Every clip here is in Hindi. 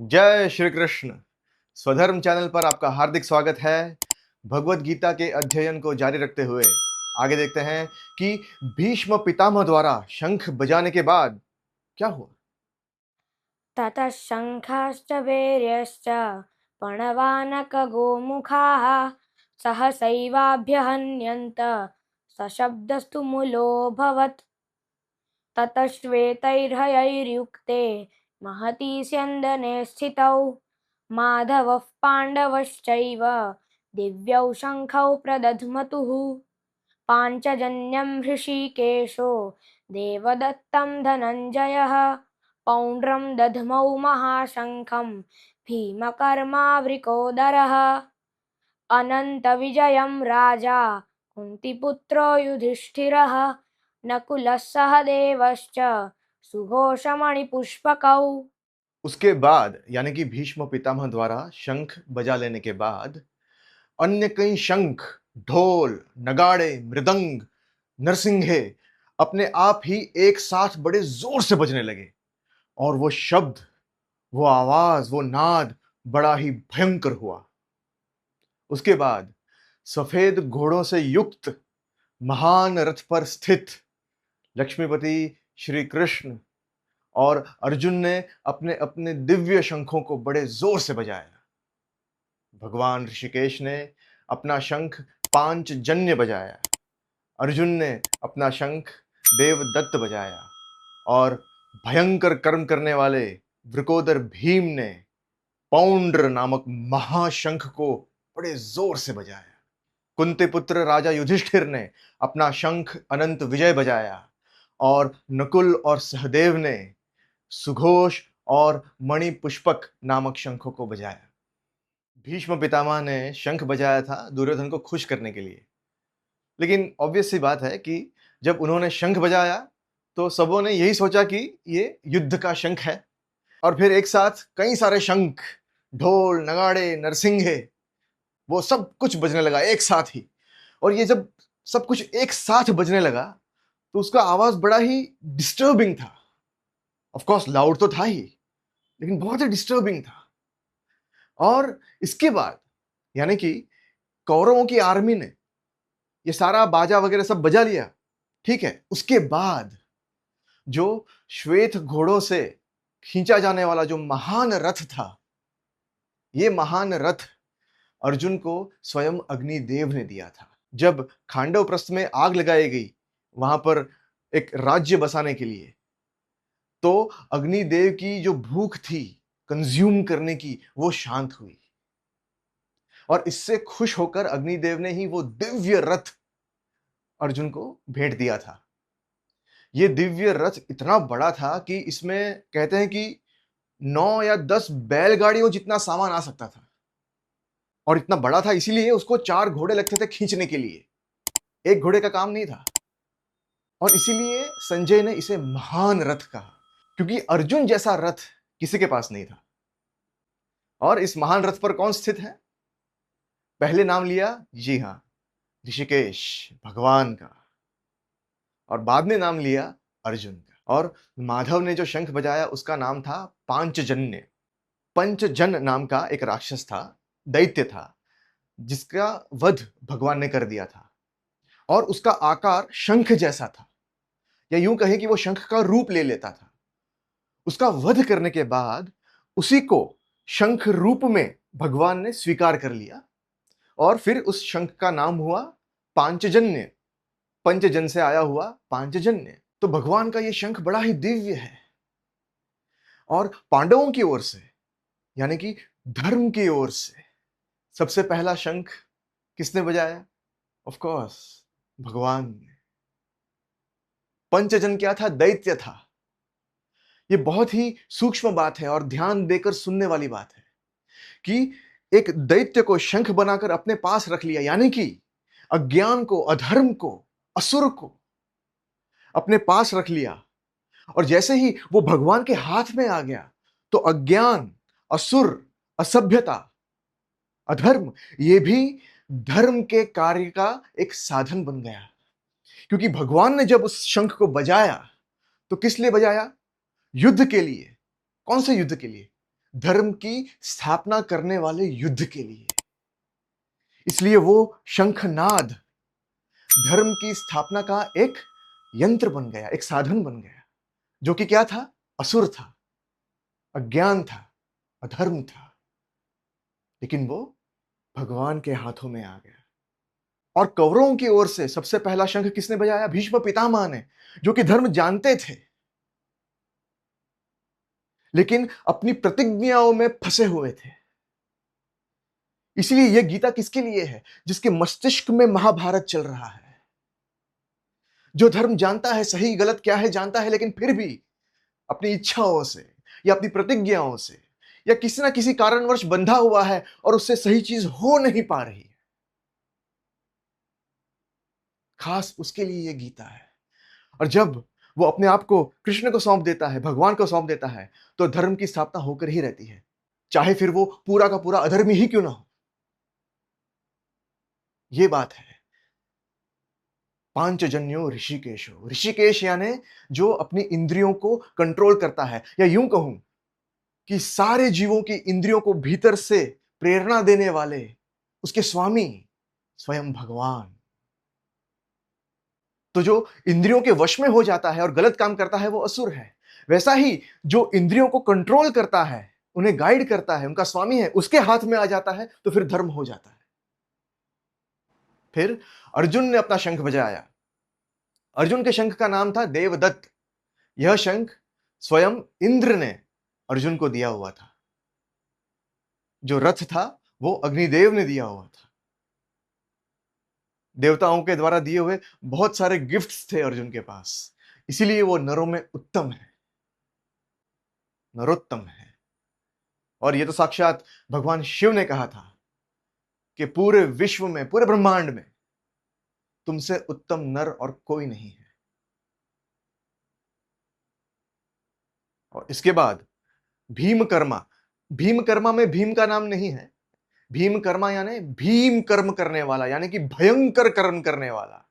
जय श्री कृष्ण। स्वधर्म चैनल पर आपका हार्दिक स्वागत है। भगवत गीता के अध्ययन को जारी रखते हुए आगे देखते हैं कि भीष्म पितामह द्वारा शंख बजाने के बाद क्या हुआ। ततः शङ्खाश्च भैर्यश्च पणवानकगोमुखाः सहसैवाभ्यहन्यन्त सशब्दस्तु मुलोऽभवत्। ततः श्वेतैर्हयैर्युक्ते महती स्यन्दने स्थितौ माधवः पाण्डवश्चैव दिव्यौ शङ्खौ प्रदध्मतुः। पाञ्चजन्यं हृषीकेशो देवदत्तं धनञ्जयः पौण्ड्रं दध्मौ महाशङ्खं भीमकर्मावृकोदरः। अनन्तविजयं राजा कुन्तीपुत्रो युधिष्ठिरः नकुलः सहदेवश्च सुघोषमणिपुष्पकौ। उसके बाद यानी कि भीष्म पितामह द्वारा शंख बजा लेने के बाद अन्य कई शंख, ढोल, नगाड़े, मृदंग, नरसिंहे अपने आप ही एक साथ बड़े जोर से बजने लगे और वो शब्द, वो आवाज, वो नाद बड़ा ही भयंकर हुआ। उसके बाद सफेद घोड़ों से युक्त महान रथ पर स्थित लक्ष्मीपति श्री कृष्ण और अर्जुन ने अपने अपने दिव्य शंखों को बड़े जोर से बजाया। भगवान ऋषिकेश ने अपना शंख पांचजन्य बजाया, अर्जुन ने अपना शंख देवदत्त बजाया और भयंकर कर्म करने वाले वृकोदर भीम ने पौंड्र नामक महाशंख को बड़े जोर से बजाया। कुंती पुत्र राजा युधिष्ठिर ने अपना शंख अनंत विजय बजाया और नकुल और सहदेव ने सुघोष और मणि पुष्पक नामक शंखों को बजाया। भीष्म पितामह ने शंख बजाया था दुर्योधन को खुश करने के लिए, लेकिन ऑब्वियस सी बात है कि जब उन्होंने शंख बजाया तो सबों ने यही सोचा कि ये युद्ध का शंख है और फिर एक साथ कई सारे शंख, ढोल, नगाड़े, नरसिंहे वो सब कुछ बजने लगा एक साथ ही। और ये जब सब कुछ एक साथ बजने लगा तो उसका आवाज बड़ा ही डिस्टर्बिंग था। ऑफ कोर्स लाउड तो था ही, लेकिन बहुत ही डिस्टर्बिंग था। और इसके बाद यानी कि कौरवों की आर्मी ने ये सारा बाजा वगैरह सब बजा लिया, ठीक है। उसके बाद जो श्वेत घोड़ों से खींचा जाने वाला जो महान रथ था, ये महान रथ अर्जुन को स्वयं अग्निदेव ने दिया था। जब खांडव प्रस्थ में आग लगाई गई वहां पर एक राज्य बसाने के लिए, तो अग्निदेव की जो भूख थी कंज्यूम करने की वो शांत हुई और इससे खुश होकर अग्निदेव ने ही वो दिव्य रथ अर्जुन को भेंट दिया था। ये दिव्य रथ इतना बड़ा था कि इसमें कहते हैं कि 9 या 10 बैलगाड़ियों जितना सामान आ सकता था। और इतना बड़ा था इसीलिए उसको 4 घोड़े लगते थे खींचने के लिए, एक घोड़े का काम नहीं था। और इसीलिए संजय ने इसे महान रथ कहा, क्योंकि अर्जुन जैसा रथ किसी के पास नहीं था। और इस महान रथ पर कौन स्थित है? पहले नाम लिया, जी हां, ऋषिकेश भगवान का, और बाद में नाम लिया अर्जुन का। और माधव ने जो शंख बजाया उसका नाम था पांचजन्य। पंचजन नाम का एक राक्षस था, दैत्य था, जिसका वध भगवान ने कर दिया था और उसका आकार शंख जैसा था, या यूं कहें कि वो शंख का रूप ले लेता था। उसका वध करने के बाद उसी को शंख रूप में भगवान ने स्वीकार कर लिया और फिर उस शंख का नाम हुआ पांचजन्य। पंचजन से आया हुआ पांचजन्य। तो भगवान का ये शंख बड़ा ही दिव्य है। और पांडवों की ओर से यानी कि धर्म की ओर से सबसे पहला शंख किसने बजाया? ऑफ कोर्स भगवान ने। पंचजन क्या था? दैत्य था। ये बहुत ही सूक्ष्म बात है और ध्यान देकर सुनने वाली बात है कि एक दैत्य को शंख बनाकर अपने पास रख लिया, यानी कि अज्ञान को, अधर्म को, असुर को अपने पास रख लिया। और जैसे ही वो भगवान के हाथ में आ गया तो अज्ञान, असुर, असभ्यता, अधर्म ये भी धर्म के कार्य का एक साधन बन गया। क्योंकि भगवान ने जब उस शंख को बजाया तो किस लिए बजाया? युद्ध के लिए। कौन से युद्ध के लिए? धर्म की स्थापना करने वाले युद्ध के लिए। इसलिए वो शंखनाद धर्म की स्थापना का एक यंत्र बन गया, एक साधन बन गया, जो कि क्या था? असुर था, अज्ञान था, अधर्म था। लेकिन वो भगवान के हाथों में आ गया। और कौरवों की ओर से सबसे पहला शंख किसने बजाया? भीष्म पितामह ने, जो कि धर्म जानते थे, लेकिन अपनी प्रतिज्ञाओं में फंसे हुए थे। इसलिए यह गीता किसके लिए है? जिसके मस्तिष्क में महाभारत चल रहा है, जो धर्म जानता है सही गलत क्या है जानता है, लेकिन फिर भी अपनी इच्छाओं से या अपनी प्रतिज्ञाओं से या किसी ना किसी कारणवश बंधा हुआ है और उससे सही चीज हो नहीं पा रही है। खास उसके लिए यह गीता है। और जब वो अपने आप को कृष्ण को सौंप देता है, भगवान को सौंप देता है, तो धर्म की स्थापना होकर ही रहती है, चाहे फिर वो पूरा का पूरा अधर्मी ही क्यों ना हो। ये बात है। पांचजन्यो ऋषिकेशो, ऋषिकेश यानी जो अपनी इंद्रियों को कंट्रोल करता है, या यूं कहूं कि सारे जीवों की इंद्रियों को भीतर से प्रेरणा देने वाले उसके स्वामी स्वयं भगवान। तो जो इंद्रियों के वश में हो जाता है और गलत काम करता है वो असुर है। वैसा ही जो इंद्रियों को कंट्रोल करता है, उन्हें गाइड करता है, उनका स्वामी है, उसके हाथ में आ जाता है तो फिर धर्म हो जाता है। फिर अर्जुन ने अपना शंख बजाया। अर्जुन के शंख का नाम था देवदत्त। यह शंख स्वयं इंद्र ने अर्जुन को दिया हुआ था। जो रथ था वो अग्निदेव ने दिया हुआ था। देवताओं के द्वारा दिए हुए बहुत सारे गिफ्ट्स थे अर्जुन के पास, इसीलिए वो नरों में उत्तम है, नरोत्तम है। और ये तो साक्षात भगवान शिव ने कहा था कि पूरे विश्व में, पूरे ब्रह्मांड में तुमसे उत्तम नर और कोई नहीं है। और इसके बाद भीमकर्मा। भीमकर्मा में भीम का नाम नहीं है। भीमकर्मा यानी भीम कर्म करने वाला, यानी कि भयंकर कर्म करने वाला।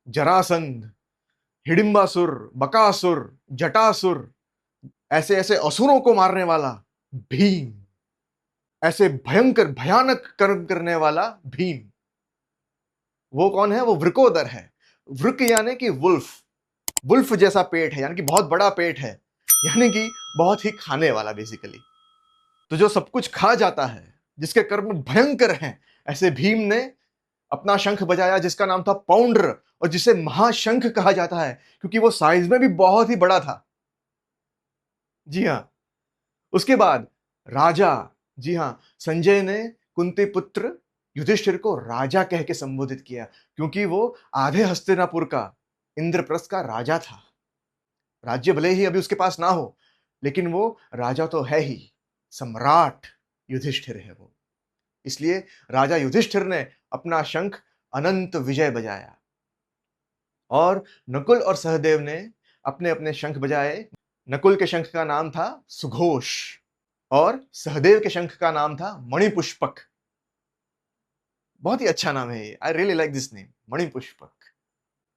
जरासंध, हिडिंबासुर, बकासुर, जटासुर, ऐसे ऐसे असुरों को मारने वाला भीम, ऐसे भयंकर भयानक कर्म करने वाला भीम। वो कौन है? वो वृकोदर है। वृक यानी कि वुल्फ, वुल्फ जैसा पेट है, यानी कि बहुत बड़ा पेट है, यानी कि बहुत ही खाने वाला बेसिकली। तो जो सब कुछ खा जाता है, जिसके कर्म भयंकर हैं, ऐसे भीम ने अपना शंख बजाया जिसका नाम था पौंड्र, और जिसे महाशंख कहा जाता है क्योंकि वो साइज में भी बहुत ही बड़ा था। जी हां। उसके बाद राजा, जी हां, संजय ने कुंती पुत्र युधिष्ठिर को राजा कह के संबोधित किया, क्योंकि वो आधे हस्तिनापुर का, इंद्रप्रस्थ का राजा था। राज्य भले ही अभी उसके पास ना हो, लेकिन वो राजा तो है ही, सम्राट युधिष्ठिर है वो। इसलिए राजा युधिष्ठिर ने अपना शंख अनंत विजय बजाया, और नकुल और सहदेव ने अपने अपने शंख बजाए। नकुल के शंख का नाम था सुघोष, और सहदेव के शंख का नाम था मणिपुष्पक। बहुत ही अच्छा नाम है ये, I really like this name, Manipushpak.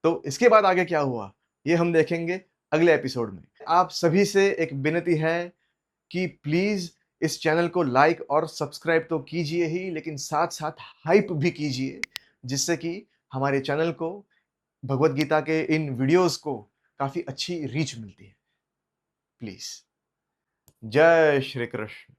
तो इसके बाद आगे क्या हुआ, ये हम देखेंगे अगले एपिसोड में। आप सभी से एक विनती है कि प्लीज इस चैनल को लाइक और सब्सक्राइब तो कीजिए ही, लेकिन साथ साथ हाइप भी कीजिए, जिससे कि हमारे चैनल को, भगवत गीता के इन वीडियोस को काफी अच्छी रीच मिलती है। प्लीज। जय श्री कृष्ण।